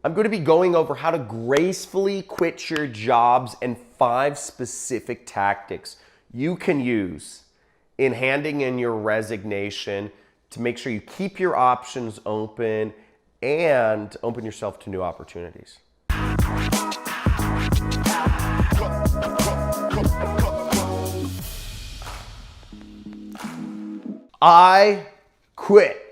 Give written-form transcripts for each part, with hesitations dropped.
I'm going to be going over how to gracefully quit your jobs and 5 specific tactics you can use in handing in your resignation to make sure you keep your options open and open yourself to new opportunities. I quit.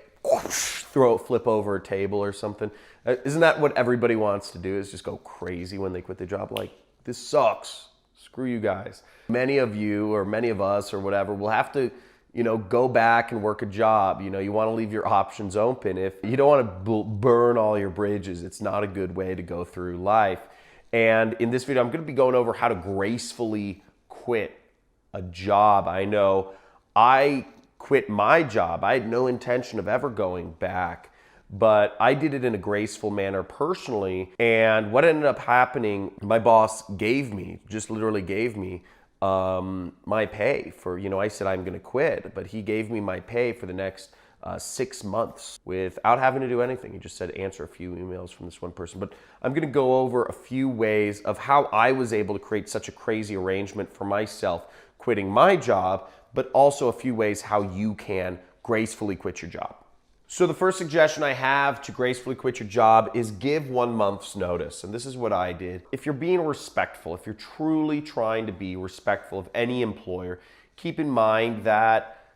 Flip over a table or something. Isn't that what everybody wants to do, is just go crazy when they quit their job? Like, this sucks. Screw you guys. Many of you, or many of us, or whatever, will have to, go back and work a job. You want to leave your options open. If you don't want to burn all your bridges, it's not a good way to go through life. And in this video, I'm going to be going over how to gracefully quit a job. I know I quit my job. I had no intention of ever going back, but I did it in a graceful manner personally. And what ended up happening, my boss just literally gave me my pay for, I said I'm going to quit, but he gave me my pay for the next 6 months without having to do anything. He just said, answer a few emails from this one person. But I'm going to go over a few ways of how I was able to create such a crazy arrangement for myself quitting my job, but also a few ways how you can gracefully quit your job. So the first suggestion I have to gracefully quit your job is give 1 month's notice. And this is what I did. If you're being respectful, if you're truly trying to be respectful of any employer, keep in mind that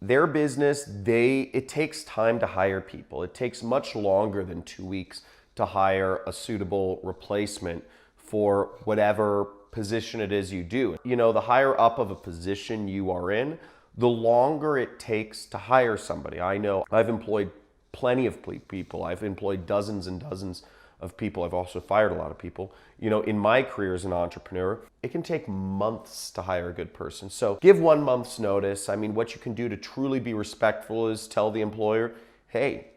their business, it takes time to hire people. It takes much longer than 2 weeks to hire a suitable replacement for whatever position it is you do. The higher up of a position you are in, the longer it takes to hire somebody. I know I've employed plenty of people. I've employed dozens and dozens of people. I've also fired a lot of people. In my career as an entrepreneur, it can take months to hire a good person. So give 1 month's notice. What you can do to truly be respectful is tell the employer, hey,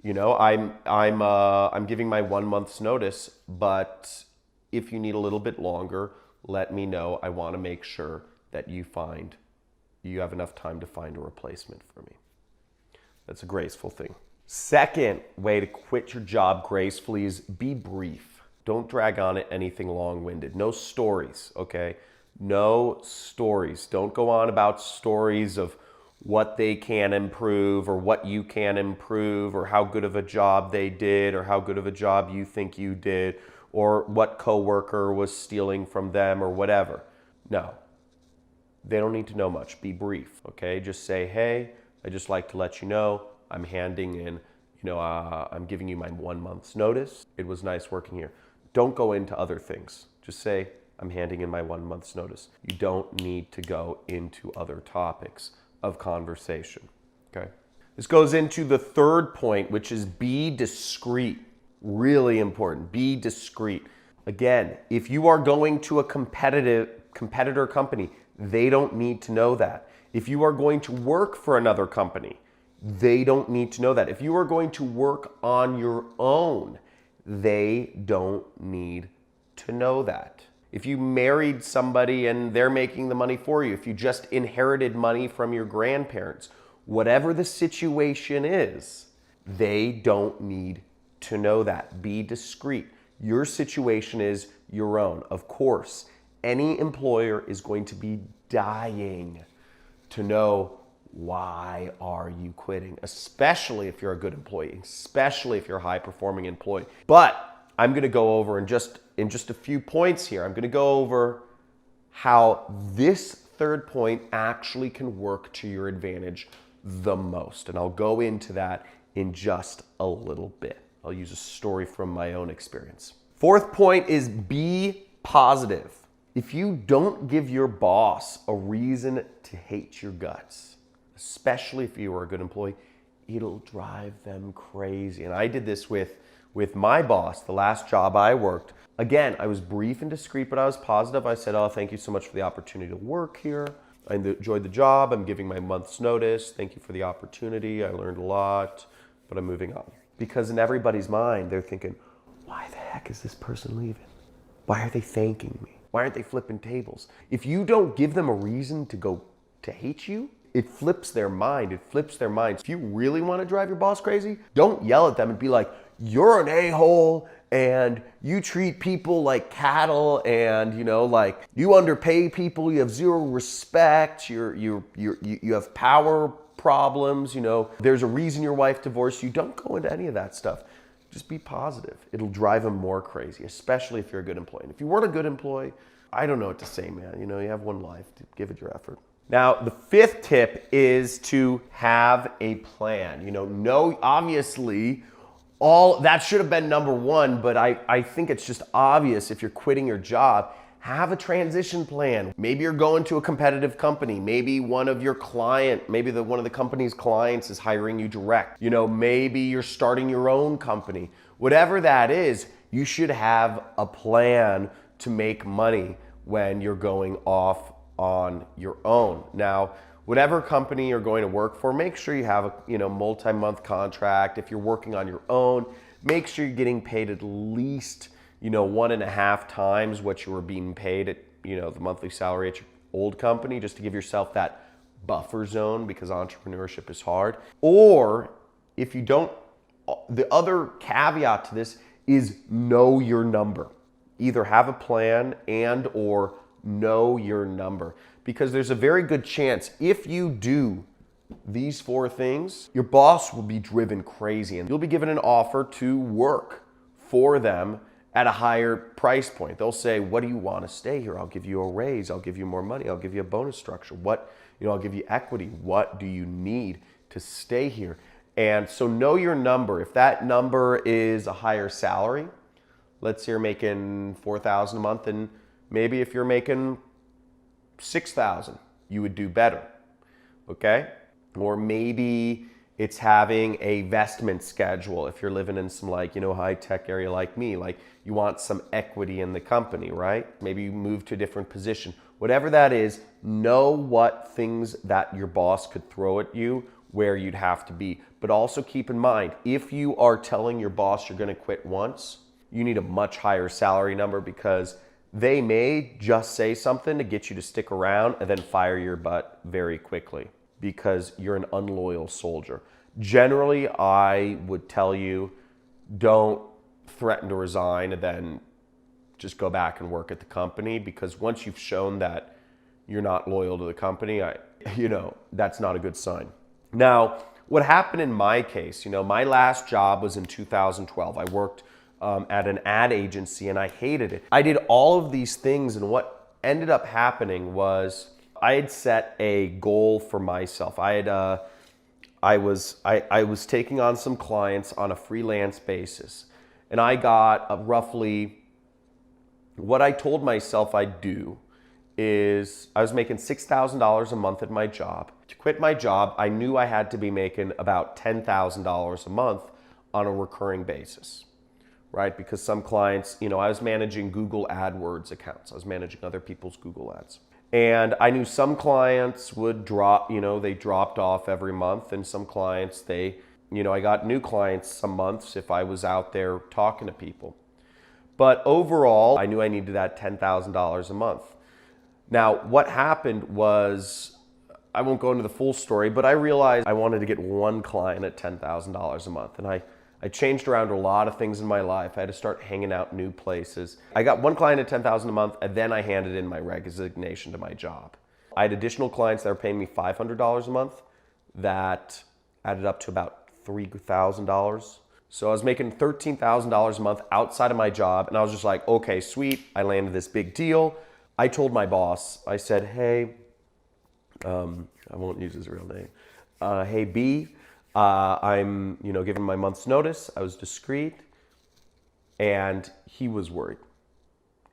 I'm giving my 1 month's notice, but if you need a little bit longer, let me know. I want to make sure that you have enough time to find a replacement for me. That's a graceful thing. Second way to quit your job gracefully is be brief. Don't drag on it anything long-winded. No stories, okay? No stories. Don't go on about stories of what they can improve or what you can improve or how good of a job they did or how good of a job you think you did or what coworker was stealing from them or whatever. No. They don't need to know much. Be brief, okay? Just say, hey, I'd just like to let you know I'm handing in, I'm giving you my 1 month's notice. It was nice working here. Don't go into other things. Just say, I'm handing in my 1 month's notice. You don't need to go into other topics of conversation, okay? This goes into the third point, which is be discreet. Really important. Be discreet. Again, if you are going to a competitor company, they don't need to know that. If you are going to work for another company, they don't need to know that. If you are going to work on your own, they don't need to know that. If you married somebody and they're making the money for you, if you just inherited money from your grandparents, whatever the situation is, they don't need to know that. Be discreet. Your situation is your own. Of course, any employer is going to be dying to know why are you quitting, especially if you're a good employee, especially if you're a high-performing employee. But I'm going to go over in just a few points here, I'm going to go over how this third point actually can work to your advantage the most. And I'll go into that in just a little bit. I'll use a story from my own experience. Fourth point is be positive. If you don't give your boss a reason to hate your guts, especially if you are a good employee, it'll drive them crazy. And I did this with my boss, the last job I worked. Again, I was brief and discreet, but I was positive. I said, oh, thank you so much for the opportunity to work here. I enjoyed the job. I'm giving my month's notice. Thank you for the opportunity. I learned a lot, but I'm moving on. Because in everybody's mind, they're thinking, why the heck is this person leaving? Why are they thanking me? Why aren't they flipping tables? If you don't give them a reason to hate you, it flips their mind. It flips their minds. If you really want to drive your boss crazy, don't yell at them and be like, you're an a-hole and you treat people like cattle, and like you underpay people, you have zero respect, you have power problems, there's a reason your wife divorced you. Don't go into any of that stuff. Just be positive. It'll drive them more crazy, especially if you're a good employee. And if you weren't a good employee, I don't know what to say, man. You have one life. Give it your effort. Now, the fifth tip is to have a plan. Obviously, all that should have been number one, but I think it's just obvious if you're quitting your job, have a transition plan. Maybe you're going to a competitive company. Maybe one of the company's clients is hiring you direct. Maybe you're starting your own company. Whatever that is, you should have a plan to make money when you're going off on your own. Now, whatever company you're going to work for, make sure you have a multi-month contract. If you're working on your own, make sure you're getting paid at least 1.5 times what you were being paid at the monthly salary at your old company, just to give yourself that buffer zone, because entrepreneurship is hard. Or if you don't, the other caveat to this is know your number. Either have a plan and or know your number, because there's a very good chance if you do these 4 things, your boss will be driven crazy and you'll be given an offer to work for them at a higher price point. They'll say, what do you want to stay here? I'll give you a raise. I'll give you more money. I'll give you a bonus structure. I'll give you equity. What do you need to stay here? And so know your number. If that number is a higher salary, let's say you're making $4,000 a month, and maybe if you're making $6,000, you would do better, okay? Or maybe it's having a vestment schedule. If you're living in some high-tech area like me, you want some equity in the company, right? Maybe you move to a different position. Whatever that is, know what things that your boss could throw at you, where you'd have to be. But also keep in mind, if you are telling your boss you're gonna quit once, you need a much higher salary number, because they may just say something to get you to stick around and then fire your butt very quickly because you're an unloyal soldier. Generally, I would tell you, don't threaten to resign and then just go back and work at the company, because once you've shown that you're not loyal to the company, that's not a good sign. Now, what happened in my case, my last job was in 2012. I worked at an ad agency and I hated it. I did all of these things, and what ended up happening was I had set a goal for myself. I was taking on some clients on a freelance basis, and I got roughly, what I told myself I'd do is I was making $6,000 a month at my job. To quit my job, I knew I had to be making about $10,000 a month on a recurring basis, right? Because some clients, I was managing Google AdWords accounts. I was managing other people's Google ads. And I knew some clients would drop, they dropped off every month, and some clients, I got new clients some months if I was out there talking to people. But overall, I knew I needed that $10,000 a month. Now, what happened was, I won't go into the full story, but I realized I wanted to get one client at $10,000 a month. And I changed around a lot of things in my life. I had to start hanging out new places. I got one client at $10,000 a month, and then I handed in my resignation to my job. I had additional clients that were paying me $500 a month that added up to about $3,000. So I was making $13,000 a month outside of my job, and I was just like, okay, sweet. I landed this big deal. I told my boss, I said, hey, I won't use his real name. Hey, B, I'm, giving my month's notice. I was discreet, and he was worried.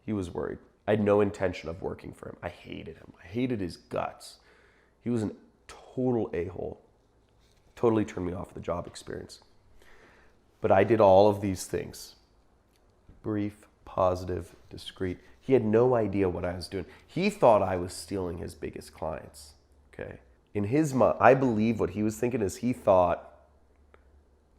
He was worried. I had no intention of working for him. I hated him. I hated his guts. He was an total a-hole. Totally turned me off the job experience. But I did all of these things. Brief, positive, discreet. He had no idea what I was doing. He thought I was stealing his biggest clients, okay? In his mind, I believe what he was thinking is he thought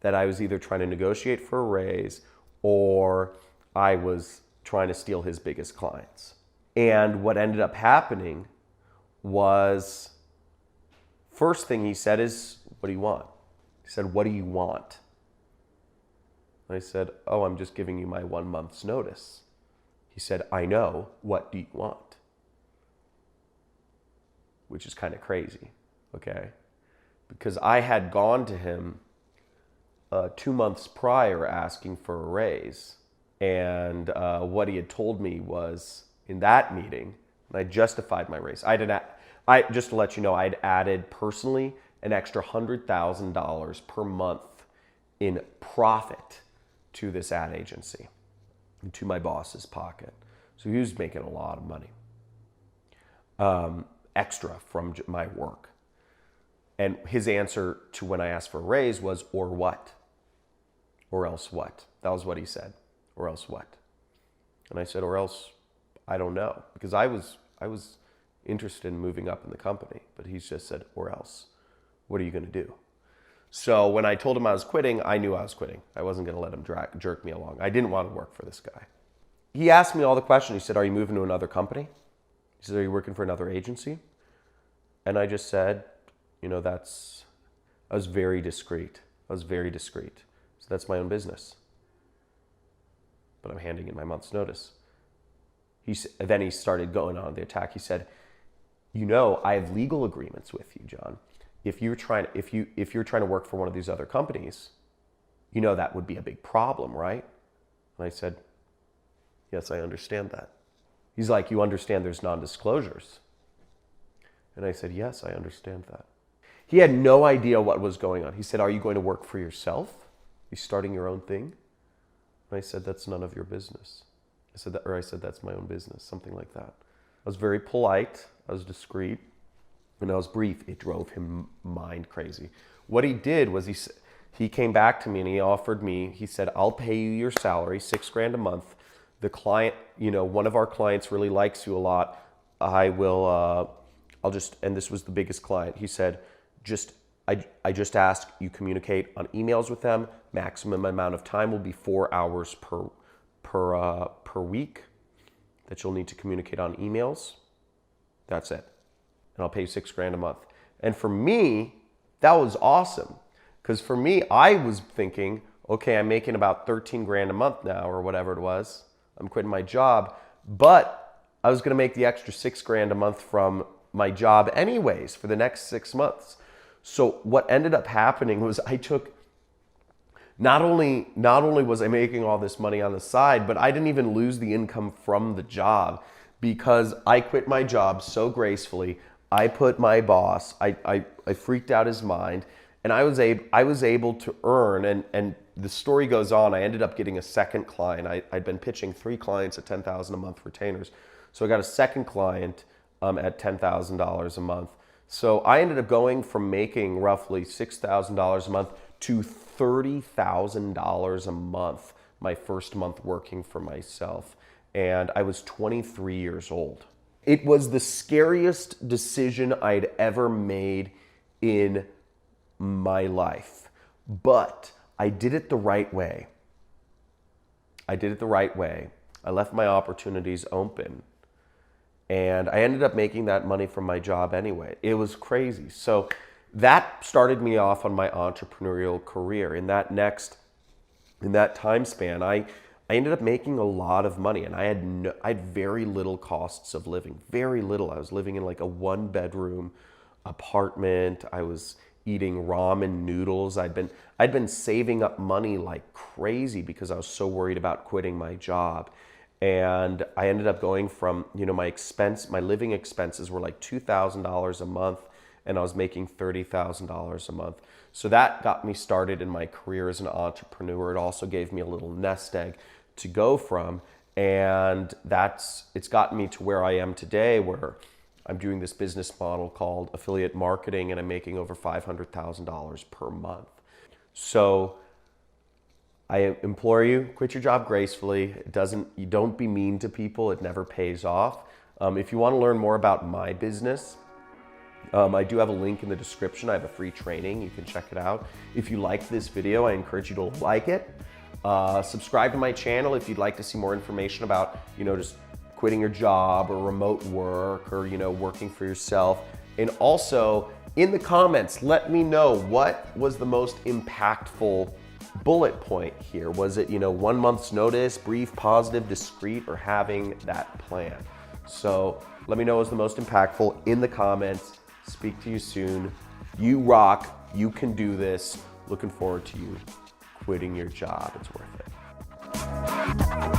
that I was either trying to negotiate for a raise or I was trying to steal his biggest clients. And what ended up happening was, first thing he said is, what do you want? He said, what do you want? And I said, oh, I'm just giving you my 1 month's notice. He said, I know. What do you want? Which is kind of crazy, okay? Because I had gone to him 2 months prior asking for a raise. And what he had told me was in that meeting, and I justified my raise. Just to let you know, I'd added personally an extra $100,000 per month in profit to this ad agency, into my boss's pocket. So he was making a lot of money, extra from my work. And his answer to when I asked for a raise was, or what? Or else what? That was what he said. Or else what? And I said, or else I don't know. Because I was interested in moving up in the company. But he's just said, or else. What are you going to do? So when I told him I was quitting, I knew I was quitting. I wasn't going to let him jerk me along. I didn't want to work for this guy. He asked me all the questions. He said, are you moving to another company? He said, are you working for another agency? And I just said, I was very discreet. So that's my own business. But I'm handing in my month's notice. Then he started going on the attack. He said, I have legal agreements with you, John. If you're trying to work for one of these other companies, that would be a big problem, right? And I said, yes, I understand that. He's like, you understand there's non-disclosures? And I said, yes, I understand that. He had no idea what was going on. He said, are you going to work for yourself? Are you starting your own thing? And I said, that's none of your business. I said, that's my own business, something like that. I was very polite. I was discreet. And I was brief. It drove him mind crazy. What he did was he came back to me and he offered me, he said, I'll pay you your salary, $6,000 a month. The client, one of our clients really likes you a lot. And this was the biggest client. He said, I just ask you communicate on emails with them. Maximum amount of time will be 4 hours per week that you'll need to communicate on emails. That's it. And I'll pay you $6,000 a month. And for me, that was awesome. Because for me, I was thinking, okay, I'm making about $13,000 a month now or whatever it was. I'm quitting my job, but I was going to make the extra $6,000 a month from my job anyways for the next 6 months. So what ended up happening was I took, not only was I making all this money on the side, but I didn't even lose the income from the job because I quit my job so gracefully. I put my boss, I freaked out his mind, and I was able to earn, and the story goes on, I ended up getting a second client. I'd been pitching 3 clients at $10,000 a month retainers. So I got a second client at $10,000 a month. So I ended up going from making roughly $6,000 a month to $30,000 a month my first month working for myself. And I was 23 years old. It was the scariest decision I'd ever made in my life. But I did it the right way. I left my opportunities open. And I ended up making that money from my job anyway. It was crazy. So that started me off on my entrepreneurial career. In that time span, I ended up making a lot of money, and I had very little costs of living. Very little. I was living in like a 1-bedroom apartment. I was eating ramen noodles. I'd been saving up money like crazy because I was so worried about quitting my job. And I ended up going from, my living expenses were like $2,000 a month, and I was making $30,000 a month. So that got me started in my career as an entrepreneur. It also gave me a little nest egg to go from, and it's gotten me to where I am today, where I'm doing this business model called affiliate marketing, and I'm making over $500,000 per month. So I implore you, quit your job gracefully. You don't be mean to people. It never pays off. If you want to learn more about my business, I do have a link in the description. I have a free training. You can check it out. If you like this video, I encourage you to like it. Subscribe to my channel if you'd like to see more information about, just quitting your job or remote work or, working for yourself. And also in the comments, let me know what was the most impactful bullet point here? Was it, 1 month's notice, brief, positive, discreet, or having that plan? So let me know what's the most impactful in the comments. Speak to you soon. You rock. You can do this. Looking forward to you quitting your job. It's worth it.